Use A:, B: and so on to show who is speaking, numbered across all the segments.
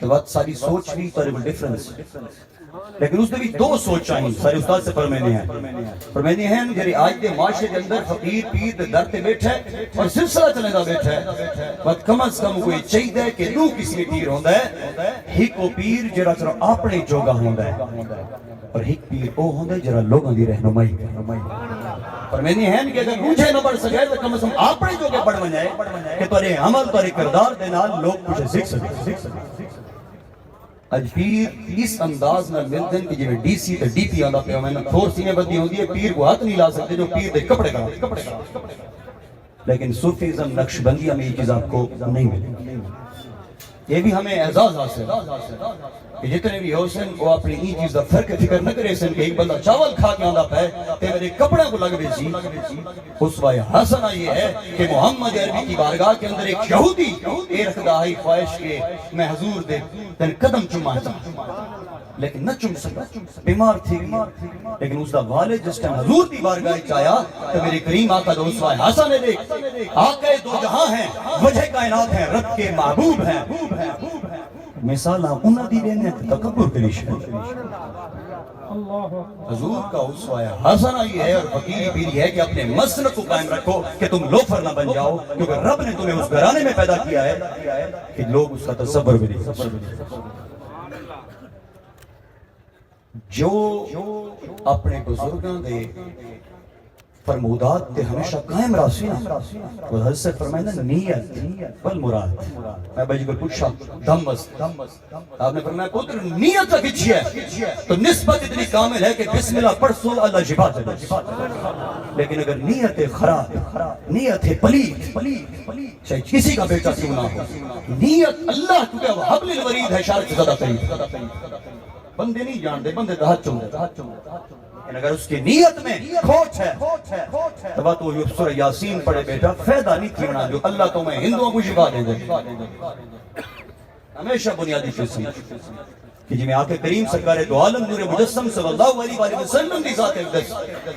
A: کہ وقت ساری سوچ بھی پر ڈیفرنس لیکن اس نے بھی دو سوچ چاہیے سارے استاد سے فرمینے ہیں جی آج دے معاشرے کے اندر فقیر پیر دے در تے بیٹھا ہے اور سلسلہ چلے دا بیٹھا ہے بس کم از کم کوئی چاہیے کہ لو کسی پیر ہوندا ہے ہک او پیر جڑا چلو اپنے جوگا ہوندا ہے اور ہک پیر او ہوندا ہے جڑا لوگاں دی رہنمائی فرمینے ہیں کہ اگر مجھے نہ پڑھ سکے تو کم از کم اپنے جوگے پڑھ ونجائے کہ تورے عمل تورے کردار دے نال لوگ کچھ سیکھ سکے اج پیر اس انداز میں ملتے ہیں کہ جو ڈی سی تے ڈی پی آدھا پہ میں تھوڑ سینے بدی ہوندی ہے پیر کو ہاتھ نہیں لا سکتے جو پیر دے کپڑے کا لیکن صوفیزم نقشبندیہ میں یہ چیز آپ کو نہیں ملے یہ بھی ہمیں اعزاز حاصل کہ جتنے بھی ہوسن وہ اپنی ای چیز دا فرق فکر نہ کرے سن کہ ایک بندہ چاول کھا کے آندہ پہ تے میرے کپڑے کو لگ بے سی اسوہ حسنہ یہ ہے کہ محمد عربی کی بارگاہ کے اندر ایک یہودی ایک دہائی خواہش کے میں حضور دے تین قدم چماتا لیکن نہ چم سکا بیمار تھی لیکن اس دا والد جس ٹائم حضور دی بارگاہ چاہیا تو میرے کریم آقا دو اسوہ حسن نے دیکھ آقا دو جہاں ہیں وجہ کائنات ہیں رب کے محبوب ہیں مثال انہاں دی دینے تکبر کریش ہے حضور کا اسوہ حسنہ یہ ہے اور فقیر بھی ہے کہ اپنے مسلک کو قائم رکھو کہ تم لوفر نہ بن جاؤ کیونکہ رب نے تمہیں اس گھرانے میں پیدا کیا ہے کہ لوگ اس کا تصور بھی نہیں جو اپنے بزرگاں دے فرمودات تے ہمیشہ قائم راسی نا وہ حضرت سے فرمائنا نیت والمراد میں بھائی کو پوچھا دمست آپ نے فرمایا پتر نیت تک اچھی ہے تو نسبت اتنی کامل ہے کہ بسم اللہ پڑھ سو اللہ جبا چلے لیکن اگر نیت خراب نیت پلید چاہے کسی کا بیٹا کیوں نہ ہو نیت اللہ چکے وہ حبل الورید ہے شارک سے زیادہ قریب بندے نہیں جانتے بندے دہت چونگے لیکن اگر اس کی نیت میں کھوٹ ہے تب تو یہ سورہ یاسین پڑھے بیٹا فیدہ نہیں تھیونا جو اللہ تو میں ہندووں کو شفا دے دے ہمیشہ بنیادی چیز سمجھ کہ جی میں آقا کریم سرکار دو عالم نور مجسم صلی اللہ علیہ وآلہ وسلم دی ذات اقدس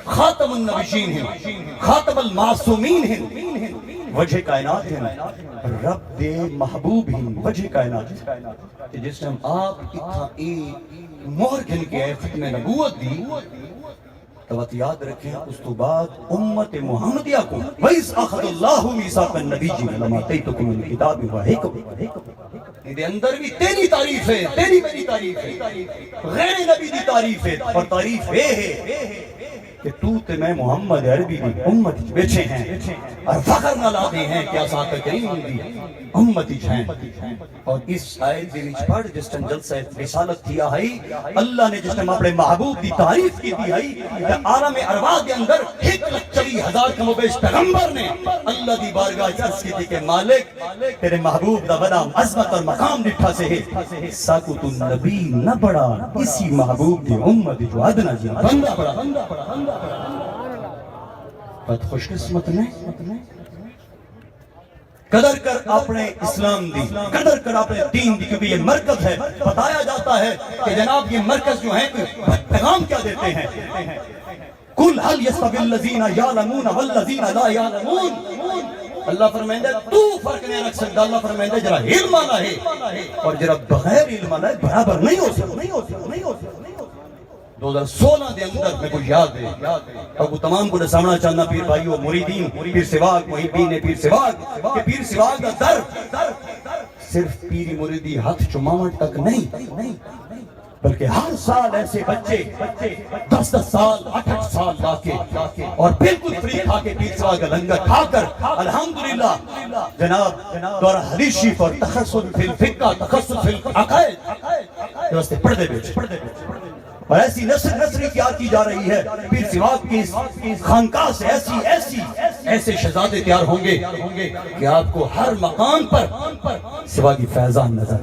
A: خاتم النبیین ہیں خاتم المعصومین ہیں وجہ کائنات ہیں رب دے محبوب ہیں وجہ کائنات کہ جس ٹائم آپ اتھا مہر گھن کے آئے ختم نبوت دی تو یاد رکھیں اس تو بعد امت محمدیہ کو وَإِذْ أَخَذَ اللَّهُ مِيثَاقَ النَّبِيِّينَ لَمَا آتَيْتُكُم مِّنَ الْكِتَابِ وَالْحِكْمَةِ دے اندر بھی تیری تعریف ہے تیری میری تعریف ہے غیر نبی دی تعریف ہے اور تعریف یہ ہے کہ تو تے میں محمد عربی دی امت بیچے ہیں اور فخر نہ لاتے ہیں کہ آساق کریم دی امتی ہیں اور اس آیت دی وچ پڑھ جس ٹائم جلسہ رسالت کیا ہے اللہ نے جس ٹائم اپنے محبوب دی تعریف کی دی ہے کہ عالم ارواح کے اندر 1,40,000 کم و بیش پیغمبر نے اللہ دی بارگاہ عرض کی تھی کہ مالک تیرے محبوب دا بڑا عظمت اور مقام ڈٹھا سے ہے ساکو تو نبی نہ بڑا اسی محبوب دی امت جو ادنا جی بندہ بڑا بات خوش قسمت نہیں قدر کر اپنے اسلام دی قدر کر اپنے دین دی کیونکہ یہ مرکز ہے بتایا جاتا ہے کہ جناب یہ مرکز جو ہے پیغام کیا دیتے ہیں قُلْ هَلْ يَسْتَوِي الَّذِينَ يَعْلَمُونَ وَالَّذِينَ لَا يَعْلَمُونَ اللہ فرمائندہ تو فرق نہیں رکھ سکتا اللہ فرمائندہ جرا علم آنا ہے اور جرا بغیر علم آنا ہے برابر نہیں ہو سکتا 2016 دے اندر میں کو یاد ہے اور وہ تمام کو سامنا چاہنا پیر بھائیو مریدین پیر سواگ محبین پیر سواگ کہ پیر سواگ کا در صرف پیری مریدی ہاتھ چماوٹ تک نہیں بلکہ ہر سال ایسے بچے 10 سال 8 سال لا کے اور بالکل فری کھا کے پیر سواگ کا لنگر کھا کر الحمدللہ جناب دورہ حدیث شریف اور تخصص فی الفقہ تخصص فی العقائد جو اس نے پڑھ دے اور ایسی نسل کیا کی جا رہی ہے پیر سواگ کی خانقاہ سے ایسے شہزادے تیار ہوں گے کہ آپ کو ہر مقام پر سواگی فیضان نظر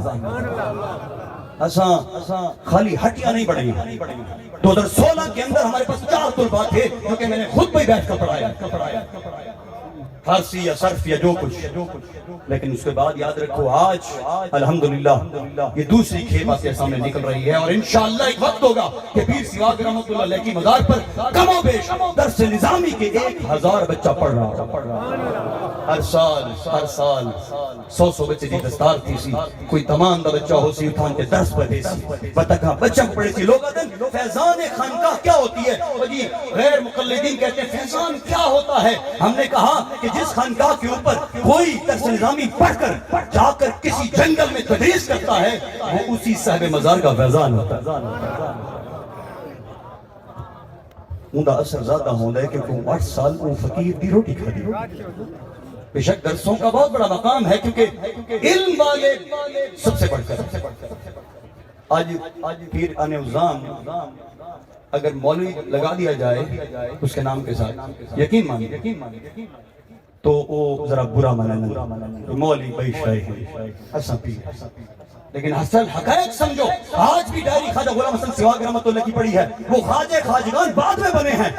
A: اساں خالی ہٹیاں نہیں بڑھیں 2016 کے اندر ہمارے پاس 4 طلبات تھے جو کہ میں نے خود پہ بیٹھ کر پڑھایا فارسی یا صرف یا جو کچھ لیکن اس کے بعد یاد رکھو آج الحمدللہ یہ دوسری کھیپ آپ کے سامنے نکل رہی ہے اور انشاءاللہ ایک وقت ہوگا کہ پیر سواگ رحمت اللہ علیہ کی مزار پر کم و بیش درس نظامی کے 1000 بچہ پڑھ رہا ہر سال 100 بچے دی دستار تھی سی کوئی تمام دا بچہ ہو سی اتھان کے درس پڑھے سی بتکا بچہ پڑھے سی لوگ آدن فیضان خانقاہ کیا ہوتی ہے اور جی غیر مقلدین کہتے ہیں فیضان کیا ہوتا ہے. ہم نے کہا کہ جس خانقاہ کے اوپر کوئی طرز نظامی پڑھ کر جا کر کسی جنگل میں تدریس کرتا ہے وہ اسی صاحب مزار کا فیضان ہوتا ہے. اندھا اثر زیادہ ہوندہ ہے کہ 8 سال وہ فقیر دی روٹی کھا دی. بے شک درسوں کا بہت بڑا مقام ہے کیونکہ علم والے سب سے بڑھ کر آج پیر انعظام اگر مولوی لگا دیا جائے اس کے نام کے ساتھ یقین مانی تو وہ ذرا برا منن مولوی بھائی شاہ ہیں ایسا پیر. لیکن اصل حقائق سمجھو. آج بھی ڈائری خواجہ غلام حسن سواگ رحمت اللہ کی پڑی ہے. وہ خواجہ خواجگان بعد میں بنے ہیں.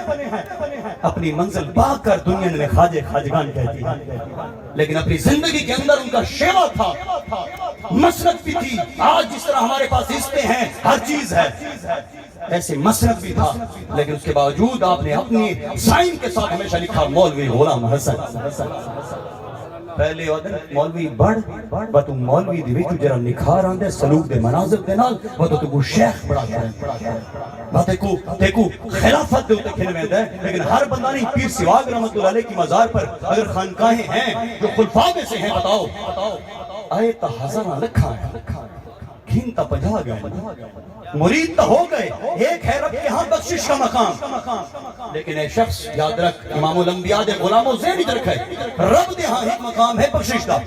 A: اپنی منزل پا کر دنیا نے خواجہ خواجگان کہتی ہے لیکن اپنی زندگی کے اندر ان کا شیوا تھا, مسلک بھی تھی. آج جس طرح ہمارے پاس رشتے ہیں ہر چیز ہے ایسے مسلک بھی تھا لیکن اس کے باوجود آپ نے اپنی سائن کے ساتھ ہمیشہ لکھا مولوی غلام حسن. پہلے وقت مولوی بڑھ وہ تو مولوی دی وچ جرا نکھار آندے سلوک دے مناظر دے نال وہ تو شیخ بڑا ہے وہ دیکھو خلافت دے اوتے کھلویندا ہے. لیکن ہر بندہ نہیں. پیر سواگ رحمت اللہ علیہ کی مزار پر اگر خانقاہیں ہیں جو خلفاء میں سے ہیں بتاؤ آئے تا ہزاراں لکھاں گھن تا 50 گئے مرید تو ہو گئے. ایک ہے رب کے ہاں بخشش کا مقام لیکن ایک شخص یاد رکھ امام الانبیاء دے غلاموں ذہن ہی رکھے رب دے ہاں ایک مقام ہے بخشش دا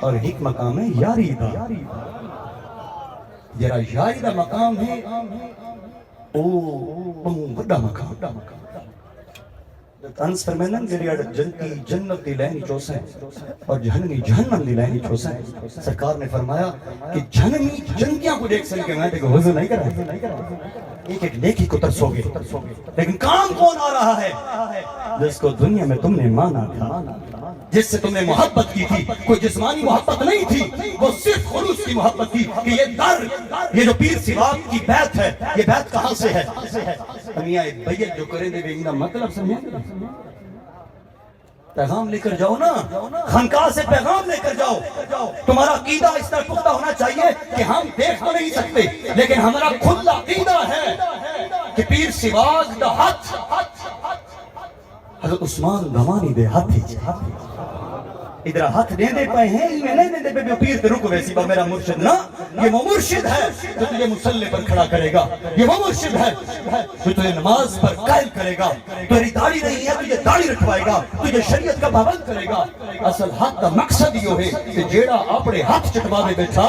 A: اور ایک مقام ہے یاری دا. جرا یاری دا مقام ہے او بڑا مقام. انس فرمینن جڑی جنتی جنت دی لینی چوسیں اور جہنمی جہنم دی لینی چوسیں. سرکار نے فرمایا کہ جہنمی جنتیاں کو دیکھ سن کے میں دیکھو وضو نہیں کرا ایک ایک نیکی کو ترسو گے لیکن کام کون آ رہا ہے جس کو دنیا میں تم نے مانا تھا جس سے تم نے محبت کی تھی. کوئی جسمانی محبت نہیں تھی وہ صرف خلوص کی محبت تھی کہ یہ در یہ جو پیر سواگ کی بیعت ہے یہ بیعت کہاں سے ہے. میاں بیعت جو کریں دے انہا مطلب سمجھیں پیغام لے کر جاؤ نا. خانقاہ سے پیغام لے کر جاؤ. تمہارا عقیدہ اس طرح پختہ ہونا چاہیے کہ ہم دیکھ تو نہیں سکتے لیکن ہمارا خود عقیدہ ہے کہ پیر سواگ دا ہاتھ حضرت عثمان دمانی دے ہاتھ ہی ادھر ہاتھ دے دے پائے ہیں میں نہیں دے دے پہ پیر تے رکو ویسی با میرا مرشد نا. یہ وہ مرشد ہے جو تجھے مسلح پر کھڑا کرے گا. یہ وہ مرشد ہے جو تجھے نماز پر قائل کرے گا. تیری داڑھی نہیں ہے تجھے داڑھی رکھوائے گا تجھے شریعت کا پابند کرے گا. اصل ہاتھ کا مقصد یہ ہے کہ جیڑا اپنے ہاتھ چٹوا دے بیٹھا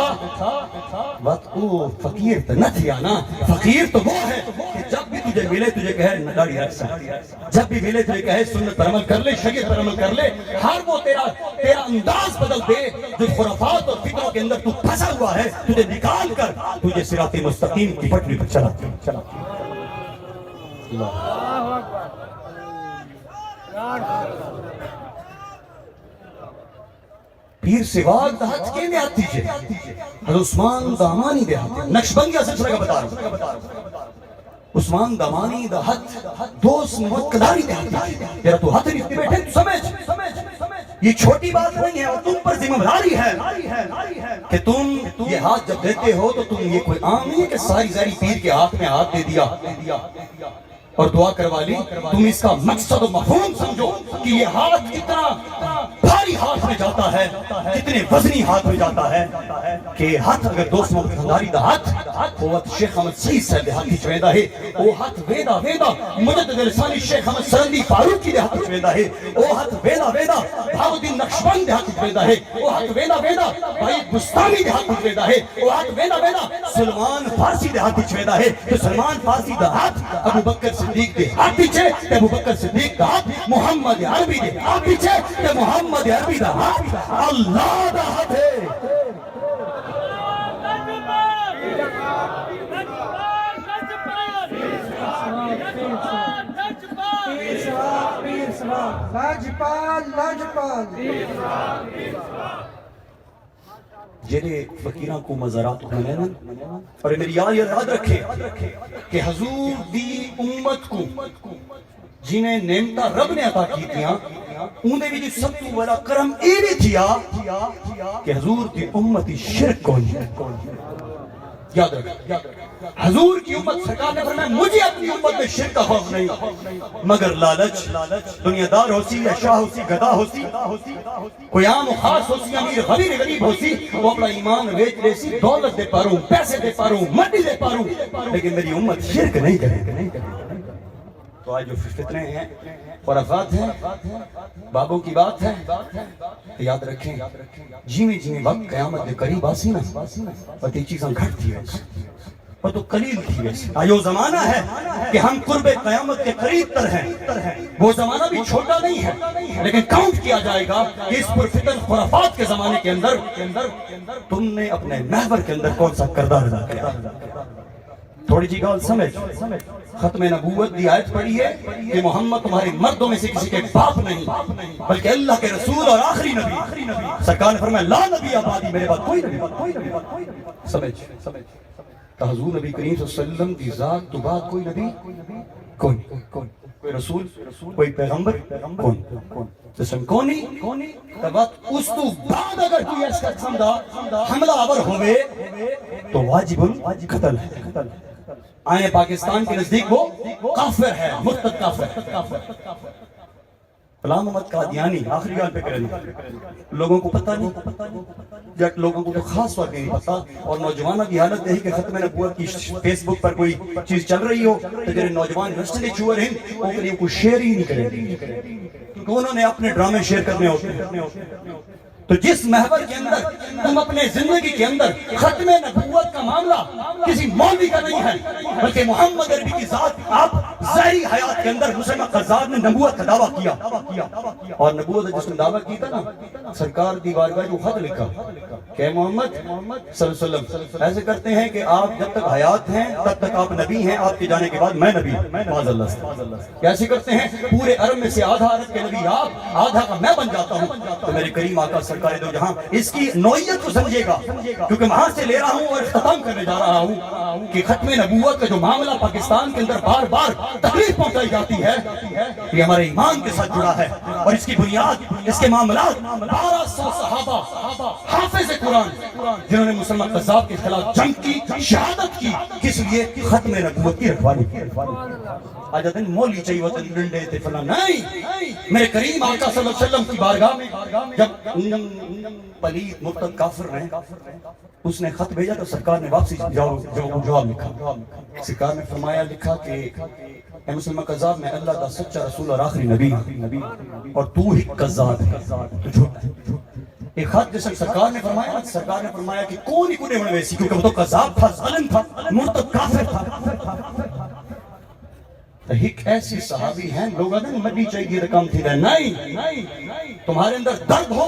A: بات او فقیر تے نہ تھیا نا. فقیر تو وہ ہے کہ جب بھی تجھے ملے تجھے کہے داڑھی رکھ سکتا جب بھی ملے تجھے کہے سنت پر عمل کر لے شریعت پر عمل کر لے. ہر وہ تیرا انداز بدل دے جو خرافات اور فکروں کے اندر تو پھنسا ہوا ہے تجھے نکال کر تجھے صراط مستقیم کی پٹری پر چلا. پیر سواگ دا ہاتھ کے میں آتی ہے حضرت عثمان دامانی دے ہاتھ نقشبندیہ سلسلہ کا بتا رہا ہوں. عثمان دامانی دا ہاتھ دوست محمد قداری دے ہاتھ تیرا تو ہاتھ نہیں بیٹھے تو سمجھ یہ چھوٹی بات نہیں ہے اور تم پر ذمہ داری ہے کہ تم یہ ہاتھ جب دیتے ہو تو تم یہ کوئی عام نہیں ہے کہ ساری زاری پیر کے ہاتھ میں ہاتھ دے دیا اور دعا کروا لی. تم اس کا مقصد و مفہوم سمجھو کہ یہ ہاتھ کتنا بھاری ہاتھ میں جاتا ہے کتنے وزنی ہاتھ میں جاتا ہے کہ ہاتھ اگر دوست محمد قداری دا ہاتھ قوت شیخ احمد سعید صاحب دے ہاتھ کی چویدہ ہے وہ ہاتھ ویدہ مجدد لسانی شیخ احمد سرندی فاروق کی دے ہاتھ کی چویدہ ہے وہ ہاتھ ویدہ بہاؤالدین نقشبند دے ہاتھ کی چویدہ ہے وہ ہاتھ ویدہ بھائی بستانی دے ہاتھ کی چویدہ ہے وہ ہاتھ ویدہ سلمان فارسی دے ہاتھ کی چویدہ ہے تو سلمان فارسی دا ہاتھ ابو بکر صدیق دے ہاتھ پیچھے تے ابو بکر صدیق دا ہاتھ محمد عربی دے ہاتھ پیچھے تے محمد عربی دا ہاتھ اللہ دا ہاتھ ہے. جنہیں فقیران کو مزارات ہونے نا اور میری یاد رکھے کہ حضور دی امت کو جنہیں نعمتہ رب نے عطا کی تھیاں اندے بھی سب تو بڑا کرم اے بھی تھیا کہ حضور کی امتی شرک کون یاد رکھ حضور کی امت سرکار نے فرمایا مجھے اپنی امت میں شرک کا خوف نہیں مگر لالچ دنیا دار ہو سی یا شاہ ہو سی گدا ہو سی کوئی عام و خاص ہو سی امیر غریب ہو سی وہ اپنا ایمان ویچ لے سی دولت دے پاروں پیسے دے پاروں مٹی دے پاروں لیکن میری امت شرک نہیں کرے تو آج جو فتنے ہیں خرافات ہیں بابوں کی بات ہے یاد رکھیں جیویں وقت قیامت دے قریب آسی نا اور تی چیزاں گھٹ تھی ویسے اور تو قلیل تھی ویسے آئیو زمانہ ہے کہ ہم قرب قیامت کے قریب تر ہیں وہ زمانہ بھی چھوٹا نہیں ہے لیکن کاؤنٹ کیا جائے گا کہ اس پرفتن خرافات کے زمانے کے اندر تم نے اپنے محور کے اندر کون سا کردار ادا کیا تھوڑی جی گال سمجھ ختم نبوت دی آیت پڑھی ہے کہ محمد تمہارے مردوں میں سے کسی کے باپ نہیں بلکہ اللہ کے رسول اور آخری نبی سرکار نے فرمایا لا نبی آبادی میرے بعد کوئی نبی سمجھ تو حضور نبی کریم صلی اللہ علیہ وسلم کی ذات تو بعد کوئی نبی کوئی رسول کوئی پیغمبر کون جسم کونی تبات اس تو بعد اگر کوئی ایسا قسم دا حملہ آور ہوئے تو واجب القتل ہے آئین پاکستان کے نزدیک وہ کافر ہے مرتد کافر غلام احمد قادیانی آخری گال پہ کریں لوگوں کو پتہ نہیں جب لوگوں کو تو خاص وقت نہیں پتہ اور نوجوانوں کی حالت یہی کہ ختم نبوت کی فیس بک پر کوئی چیز چل رہی ہو تو جنہیں نوجوان رسٹے چور ہیں وہ کے لیے کوئی شیئر ہی نہیں کریں کیونکہ انہوں نے اپنے ڈرامے شیئر کرنے ہوتے ہیں تو جس محور کے اندر تم اپنے زندگی کے اندر ختم نبوت کا معاملہ کسی مولوی کا نہیں ہے بلکہ محمد عربی کی ذات آپ ظاہری حیات کے اندر مسلمہ قذاب نے نبوت کا دعویٰ کیا اور نبوت جس نے دعویٰ کی تھا نا سرکار دی بارگاہ جو خط لکھا کہ محمد صلی اللہ علیہ وسلم ایسے کرتے ہیں کہ آپ جب تک حیات ہیں تب تک آپ نبی ہیں آپ کے جانے کے بعد میں نبی معاذ اللہ سے کیسے کرتے ہیں پورے عرب میں سے آدھا عرب کے نبی آپ آدھا کا میں بن جاتا ہوں تو میرے کریم آقا سرکار دو جہاں اس کی نوعیت کو سمجھے گا کیونکہ وہاں سے لے رہا ہوں اور اختتام کرنے جا رہا ہوں کہ ختم نبوت کا جو معاملہ پاکستان کے اندر بار بار تکلیف پہنچائی جاتی ہے یہ ہمارے ایمان کے ساتھ جڑا ہے اور اس کی بنیاد اس کے معاملات 1200 صحابہ حافظ قرآن جنہوں نے مسلمان قذاب کے خلاف جنگ کی شہادت کی کس لیے ختم نبوت کی رکھوالی آج دن مولی چاہیے وطن ڈنڈے تھے فلاں نہیں میرے کریم آقا صلی اللہ علیہ وسلم کی بارگاہ میں جب پلید مرتد کافر رہے اس نے خط بھیجا تو سرکار نے واپسی جواب لکھا سرکار نے فرمایا لکھا کہ اے مسلمہ قذاب میں اللہ کا سچا رسول اور آخری نبی اور تو ہی قذاب ہے تو جھوٹ ہے ایک خط جیسا سرکار نے فرمایا کہ کون ہی کنے ویسی کیونکہ وہ تو قذاب تھا ظالم تھا مرتد کافر تھا ایک ایسی صحابی ہیں لوگ ادھر مڈی چاہیے رقم تھی رہے نہیں تمہارے اندر درد ہو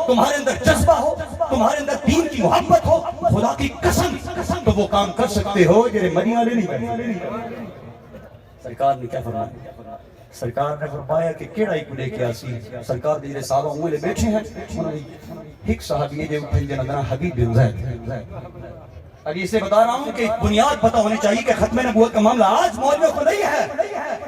A: تمہارے اندر جذبہ ہو تمہارے اندر دین کی محبت ہو خدا کی قسم تو وہ کام کر سکتے ہو جنہیں مدینہ والے نہیں کرتے سرکار نے کیا فرمایا سرکار نے فرمایا کہ کیڑا ہی کو لے کے آسی سرکار دے جنہیں صحابہ ہوئے لے بیٹھے ہیں ایک صحابی ہے جو اٹھیں جنہ حبیب بن زید اب اسے بتا رہا ہوں کہ بنیاد پتہ ہونی چاہیے کہ ختم نبوت کا معاملہ آج مولویوں کو نہیں ہے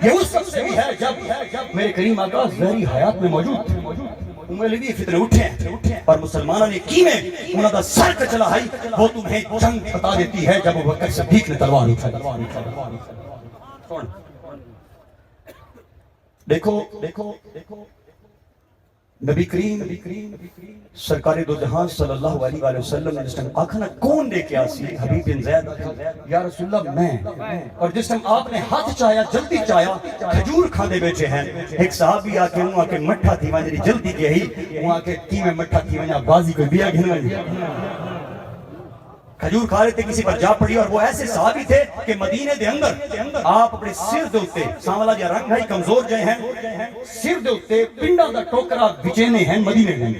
A: یہ اس وقت سے بھی ہے جب میرے کریم آقا ظاہری حیات میں موجود تھے انہیں لگی فتنے اٹھے اور مسلمانوں نے کی میں انہوں کا سر کا چلا ہے وہ تمہیں جنگ بتا دیتی ہے جب وہ بکر صدیق نے تلوار اٹھائی دیکھو نبی کریم سرکار دو جہاں صلی اللہ علیہ وآلہ وسلم نے جس ٹائم آکھنا کون لے کے آسی حبیب بن زید یا رسول اللہ میں اور جس ٹائم آپ نے ہاتھ چاہیا جلدی چاہیا کھجور کھاندے بیٹھے ہیں ایک صحابی آکے وہاں کے مٹھا تھی وہاں جی جلدی کے ہی وہاں کے ٹی میں مٹھا تھی وہاں بازی کوئی بیا گھنوائیں کھجور کھا رہے تھے کسی پر جا پڑی اور وہ ایسے صحابی تھے کہ مدینے دے اندر آپ اپنے سر دے ہوتے ساملہ جا رنگ ہے کمزور جائے ہیں سر دے ہوتے پنڈا دا ٹوکرا بچینے ہیں مدینے دے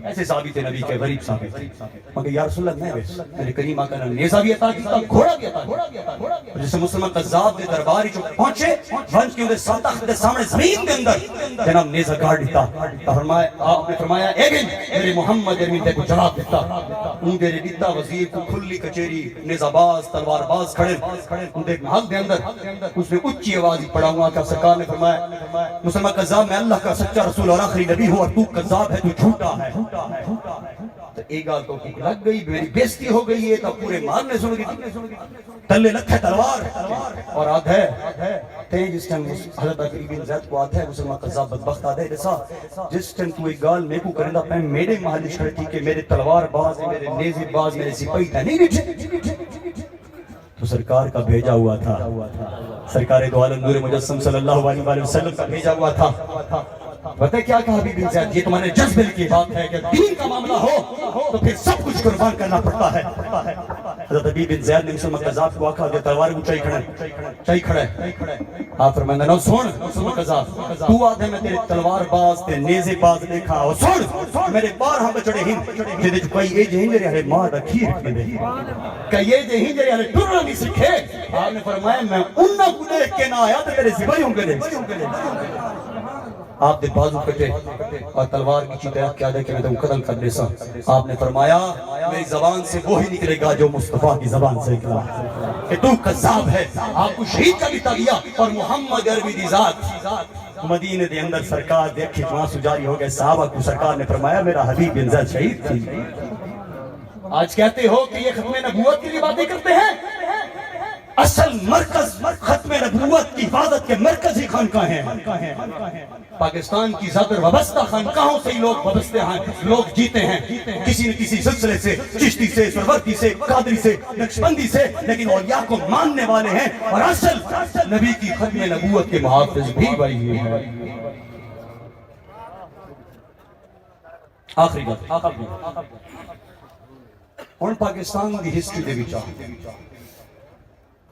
A: ایسے ثابت نبی کے غریب ثابت مگر یا رسول اللہ میں بس میرے کریم آقا نے نیزہ بھی عطا کیا گھوڑا بھی عطا کیا جسے مسلمان قذاب دے درباری جو پہنچے ونج کے اندر ساتخ دے سامنے زمین کے اندر جناب نیزہ گاڑ دیتا آپ نے فرمایا ایگن میرے محمد ارمین تے کو جواب دیتا ان دے دیتا وزیر کو کھلی کچیری نیزہ باز تلوار باز کھڑے ان دے محل دے اندر اس نے اچھی آوازی پڑھا ہوا کہ سرکار نے فرمایا مسلمان قذاب میں اللہ کا سچا رسول اور آخری نبی ہوں اور تو قذاب ہے تو جھوٹا ہے تو ایک گال تو لگ گئی میری بیزتی ہو گئی ہے تو پورے مارنے سن گئی تلے لکھے تلوار اور آدھ ہے تے جس ٹائم حضرت علی بن زید کو آتا ہے مسلمان قذاب بدبخت آدھے جیسا جس ٹائم تو ایک گال میں کو کرندہ پہ میرے محل چھڑتی کہ میرے تلوار باز میرے نیزے باز میرے سپاہی تھا نہیں بیٹھے تو سرکار کا بھیجا ہوا تھا سرکار دو عالم نور مجسم صلی اللہ علیہ وسلم کا بھیجا ہوا تھا پتہ کیا کہا حبیب بن زید یہ تمہارے جذبے کی بات ہے کہ دین کا معاملہ ہو تو پھر سب کچھ قربان کرنا پڑتا ہے حضرت حبیب بن زید نے مسلمان قذاب کو آکھا کہ تلوار کو چاہی کھڑا ہے آپ فرمائندہ نو سن مسلمان قذاب تو آدھے میں تیرے تلوار باز تے نیزے باز دیکھا اور سن میرے بار ہم بچڑے ہند جدے چکائی اے جہین جرے ہرے ماں دا کھیر کی دے کہ یہ جہین جرے ہرے ٹرنا نہیں سکھے آپ نے فرمایا میں انہا کو دیکھ کے نہ آیا تو تیرے زبائیوں کے دے آپ نے بازو کٹے اور تلوار کی چیتے کیا دے کہ میں تم قتل کر دیسا آپ نے فرمایا میری زبان سے وہی نکلے گا جو مصطفیٰ کی زبان سے نکلا کہ تو قذاب ہے آپ کو شہید کا بھی تغیہ اور محمد عربی دی ذات مدینہ دے اندر سرکار دیکھے وہاں سجاری ہو گئے صحابہ کو سرکار نے فرمایا میرا حبیب بن زید شہید تھی آج کہتے ہو کہ یہ ختم نبوت کے لیے باتیں کرتے ہیں اصل مرکز ختم نبوت کی حفاظت کے مرکزی خانقاہ ہیں پاکستان کی زیادہ وابستہ خانقاہوں سے ہی لوگ وابستے ہیں لوگ جیتے ہیں کسی نہ کسی سلسلے سے چشتی سے سروردی سے قادری سے نقشبندی سے لیکن اولیاء کو ماننے والے ہیں اور اصل نبی کی ختم نبوت کے محافظ بھی وہی ہیں آخری بات اور پاکستان دی ہسٹری دے وچ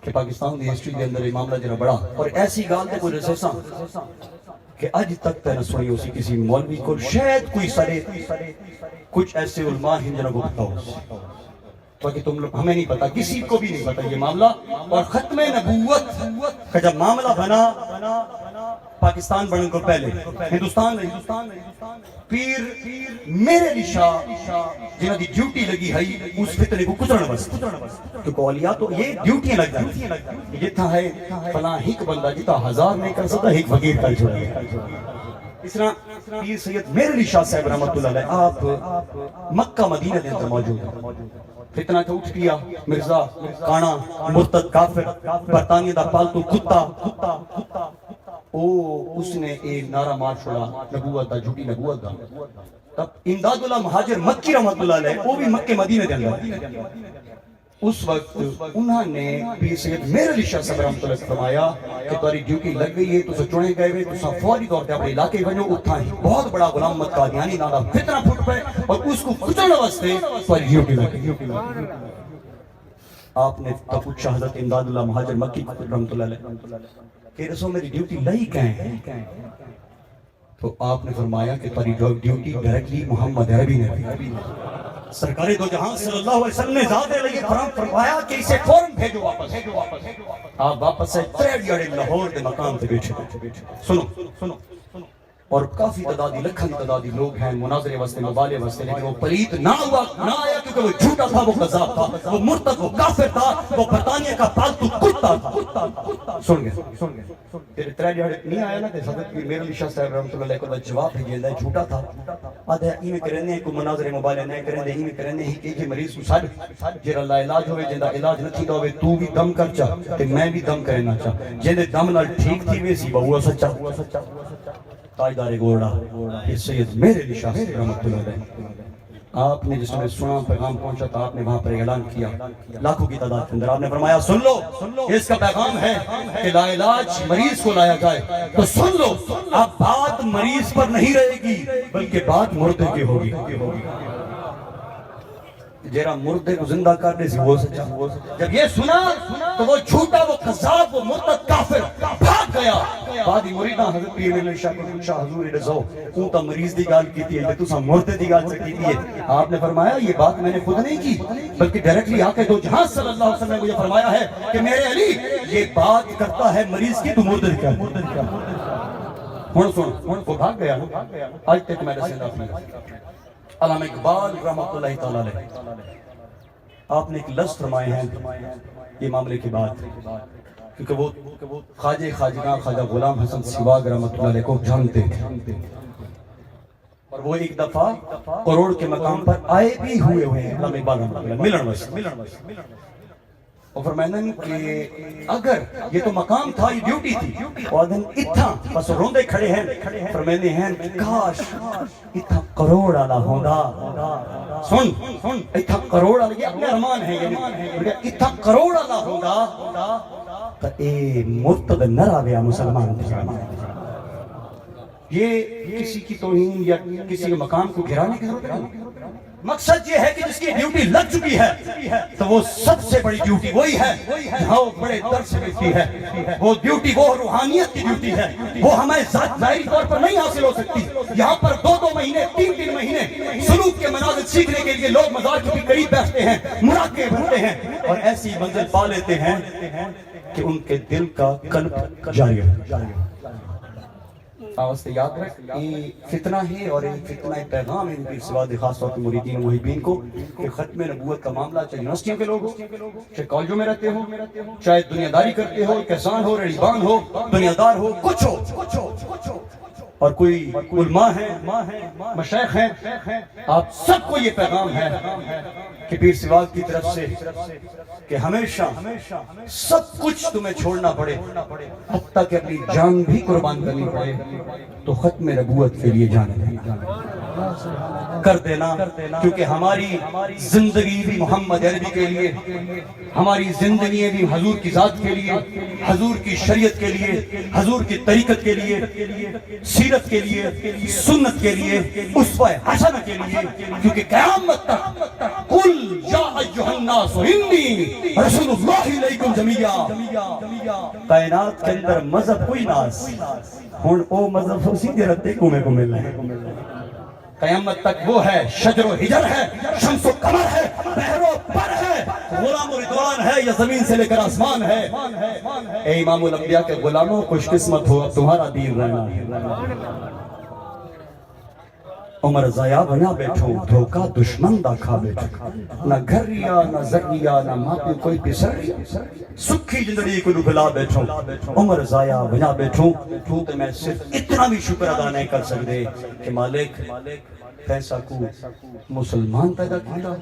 A: کہ پاکستان دی ہسٹری دے اندر یہ معاملہ جنہ بڑا اور ایسی گال دے کوئی رسیساں کہ آج تک تیرہ سنی ہو سی کسی مولوی کو شاید کوئی سارے کچھ ایسے علماء ہیں جنہ کو پتا ہو تاکہ تم لوگ ہمیں نہیں پتا کسی کو بھی نہیں پتا یہ معاملہ اور ختم نبوت کا جب معاملہ بنا پاکستان بننے کو پہلے ہندوستان پیر میرے نشاہ جنہ دی ڈیوٹی لگی ہے اس فتنے کو کچرن بس کیونکہ اولیاء تو یہ ڈیوٹیاں لگ جاتی ہیں جتنا ہے فلاں ہیک بندہ جتا ہزار نہیں کر سکتا ہیک فقیر کر چھوڑا اس طرح پیر سید میرے نشاہ صاحب رحمت اللہ علیہ آپ مکہ مدینہ دے اندر موجود ہیں فتنہ تو اٹھ گیا مرزا کانا مرتد کافر برطانیہ دا پالتو کتا اس نے ایک نعرہ مار چھوڑا نبوت دا جھوٹی نبوت دا تب امداد اللہ مہاجر مکی رحمت اللہ علیہ وہ بھی مکہ مدینہ دے اندر اس وقت انہوں نے پیر سید میرے علی شاہ صاحب رحمت اللہ فرمایا کہ تاری ڈیوٹی لگ گئی ہے تو سا چوڑے گئے ہوئے تو سا فوری طور پہ اپنے علاقے بنو اتھا ہی بہت بڑا غلام مت قادیانی نالا فتنہ پھٹ پہ اور اس کو کچھڑ واسطے تاری ڈیوٹی لگ گئی آپ نے تب پوچھا حضرت امداد اللہ مہاجر مکی رحمت اللہ علیہ کہ رسول میری ڈیوٹی لئی کہیں تو آپ نے فرمایا کہ تاری ڈیوٹی ڈائریکٹلی محمد عربی نے سرکار دو جہاں صلی اللہ علیہ وسلم نے ذات علیہ فرمایا کہ اسے فوراں بھیجو واپس آپ واپس سے تریڈ یاڑے لاہور دے مقام تے بیٹھے سنو اور کافی تعدادی لکھن تعدادی لوگ ہیں مناظرے واسطے مبالے واسطے لیکن وہ پلید نہ ہوا نہ آیا کیونکہ وہ جھوٹا تھا وہ قذاب تھا وہ مرتد وہ کافر تھا وہ برطانیہ کا پالتو کتا تھا سن گئے تیرے ترے دیہڑے نہیں آیا نا کہ حضرت پیر میرے علی شاہ صاحب رحمۃ اللہ علیہ کو جواب بھیجے ہے جھوٹا تھا آدھے ایویں کرنے کو مناظرے مبالے نہیں کرنے ایویں کرنے ہی کہ مریض کو چھڈ جڑا لا علاج ہوے جندا علاج نہ تھیندا ہوے تو بھی دم کر چا تے میں بھی دم کرنا چا جے دم نال ٹھیک تھی ویسی بہو سچا تاجدار گوڑا یہ سید میرے علی شاہ رحمۃ اللہ علیہ آپ نے جس میں سنا پیغام پہنچا تھا آپ نے وہاں پر اعلان کیا لاکھوں کی تعداد کے اندر آپ نے فرمایا سن لو اس کا پیغام ہے کہ لا علاج مریض کو لایا جائے تو سن لو اب بات مریض پر نہیں رہے گی بلکہ بات مردے کی ہوگی جیرا مردے کو زندہ کرنے سے وہ سچا جب یہ سنا تو وہ جھوٹا وہ قذاب وہ مرتد کافر بھاگ بھاگ گیا بعد مریداں حضرت پیر علی شاہ کو پوچھا حضور رضا اون تا مریض دی گل کیتی ہے تساں مردے دی گل کیتی ہے آپ نے فرمایا یہ بات میں نے خود نہیں کی بلکہ ڈائریکٹلی آ کے دو جہاں صلی اللہ علیہ وسلم نے مجھے فرمایا ہے کہ میرے علی یہ بات کرتا ہے مریض کی تو مردے دی کیا ہن سن وہ بھاگ گیا آج تک میڈیسن اپنی علامہ اقبال رحمۃ اللہ تعالی علیہ آپ نے ایک لفظ فرمائے ہیں یہ معاملے کی بات کیونکہ وہ خواجہ غلام حسن سواگ رحمۃ اللہ علیہ کو جانتے تھے اور وہ ایک دفعہ کروڑ کے مقام پر آئے بھی ہوئے ہیں علامہ اقبال رحمۃ اللہ ملن واسطے اور فرمائیں کہ اگر یہ تو مقام تھا یہ ڈیوٹی تھی اور دن اتھا بس روندے کھڑے ہیں فرمائیں ہیں کاش اتھا کروڑ والا ہوندا سن اتھا کروڑ والا یہ اپنے ارمان ہے یہ اتھا کروڑ والا ہوندا تو اے مرتد نہ راویا مسلمان یہ کسی کی توہین یا کسی کے مقام کو گرانے کی ضرورت نہیں مقصد یہ ہے کہ جس کی ڈیوٹی لگ چکی ہے تو وہ سب سے بڑی ڈیوٹی وہی ہے جہاں وہ بڑے در سے ملتی ہے وہ ڈیوٹی وہ روحانیت کی ڈیوٹی ہے وہ ہمیں ظاہری طور پر نہیں حاصل ہو سکتی یہاں پر 2 مہینے 3 مہینے سلوک کے مناظر سیکھنے کے لیے لوگ مزار کے بھی قریب بیٹھتے ہیں مراقبے بھرتے ہیں اور ایسی منزل پا لیتے ہیں کہ ان کے دل کا قلب جاری ہے آوازتے یاد رکھ یہ فتنہ ہے اور یہ فتنہ پیغام ہے ان کی سواد خاص طور پر مریدین و محبین کو کہ ختم نبوت کا معاملہ چاہے یونیورسٹیوں کے لوگ ہو چاہے کالجوں میں رہتے ہو چاہے دنیا داری کرتے ہو کسان ہو ریڑیبان ہو دنیا دار ہو کچھ ہو اور کوئی علماء ہیں مشائخ ہیں آپ سب کو یہ پیغام ہے کہ پیر سواگ کی طرف سے کہ ہمیشہ سب کچھ تمہیں چھوڑنا پڑے حتیٰ کہ اپنی جان بھی قربان کرنی پڑے تو ختم نبوت کے لیے جانے کر دینا کیونکہ ہماری زندگی بھی محمد عربی کے لیے ہماری زندگی بھی حضور کی ذات کے لیے حضور کی شریعت کے لیے حضور کی طریقت کے لیے سیرت کے لیے سنت کے لیے اسوہ حسنہ کے لیے کیونکہ قیامت تک قل یا ایھا الناس انی رسول اللہ علیکم جمیعا کائنات کے اندر مذہب کوئی ناس ہن او مذہب سیدھے رتے کو مل رہے ہیں قیامت تک وہ ہے شجر و حجر ہے شمس و قمر ہے بحر و بر ہے غلام و رضوان ہے یا زمین سے لے کر آسمان ہے اے امام الانبیاء کے غلاموں خوش قسمت ہو اب تمہارا دین رہنا ہے عمر ضائع بنا بیٹھو دھوکہ دشمن دا کھا بیٹھو نہ گھر ریا نہ زریا نہ ماں پہ کوئی پسر ریا سکھی زندگی کو بھلا بیٹھو عمر ضائع بنا بیٹھو تو میں صرف اتنا بھی شکر ادا نہیں کر سکتے کہ مالک پیسہ کو مسلمان پیدا کیتا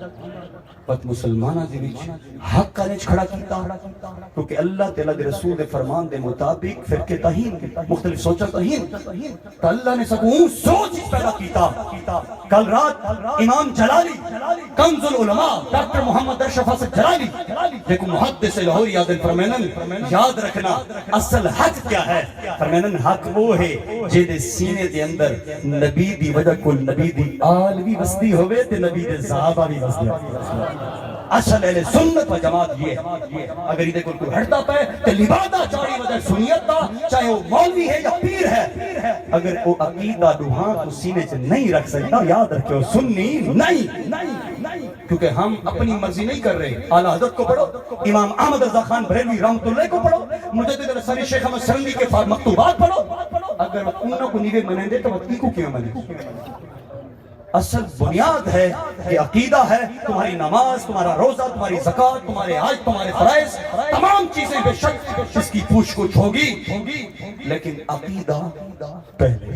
A: بس مسلمانہ دے وچ حق کالج کھڑا کیتا کیونکہ اللہ تعالیٰ دے رسول دے فرمان دے مطابق فرقے تہین مختلف سوچا تہین تو اللہ نے سکون سوچ پیدا کیتا کل رات امام جلالی کنز العلماء ڈاکٹر محمد اشرف حسن جلالی دیکھو محدث لاہور یاد رکھنا اصل حق کیا ہے فرمینن حق وہ ہے جے سینے دے اندر نبی دی وجہ کل نبی دی آل بھی وسدی ہوئے تے نبی دے صحابہ بھی وسدی اصل اہل سنت و جماعت یہ اگر یہ کوئی ہٹتا پہ تو لبادہ چاری وجہ سنیت دا چاہے وہ مولوی ہے یا پیر ہے اگر وہ عقیدہ روحاں کو سینے سے نہیں رکھ سکتا یاد رکھے وہ سنی نہیں کیونکہ ہم اپنی مرضی نہیں کر رہے اعلیٰ حضرت کو پڑھو امام احمد رضا خان بریلوی رحمت اللہ کو پڑھو مجدد الاساری شیخ احمد سرندی کے مکتوبات پڑھو اگر انہوں کو نیوے منیں دے تو وقتی کو کیوں منیں اصل بنیاد ہے کہ عقیدہ ہے تمہاری نماز تمہارا روزہ تمہاری زکوٰۃ تمہارے حج تمہارے فرائض تمام چیزیں بے شک اس کی پوچھ گچھ ہوگی لیکن عقیدہ پہلے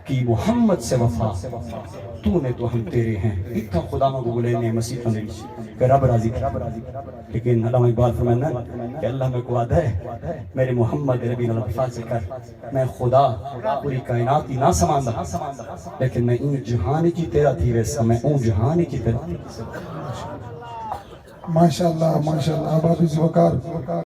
A: کہ محمد سے وفا تو نے تو ہم تیرے ہیں اتنا خدا مگو بولے نے مسیح کا نہیں کہ رب راضی لیکن علامہ اقبال فرمانا کہ اللہ میں کو وعدہ ہے میرے محمد ربی الفاظ سے کر میں خدا پوری کائنات ہی نہ سماندا لیکن میں ان جہان کی تیرا تھی ویسا میں ان جہان کی تیرا
B: ماشاءاللہ ماشاءاللہ بابی وقار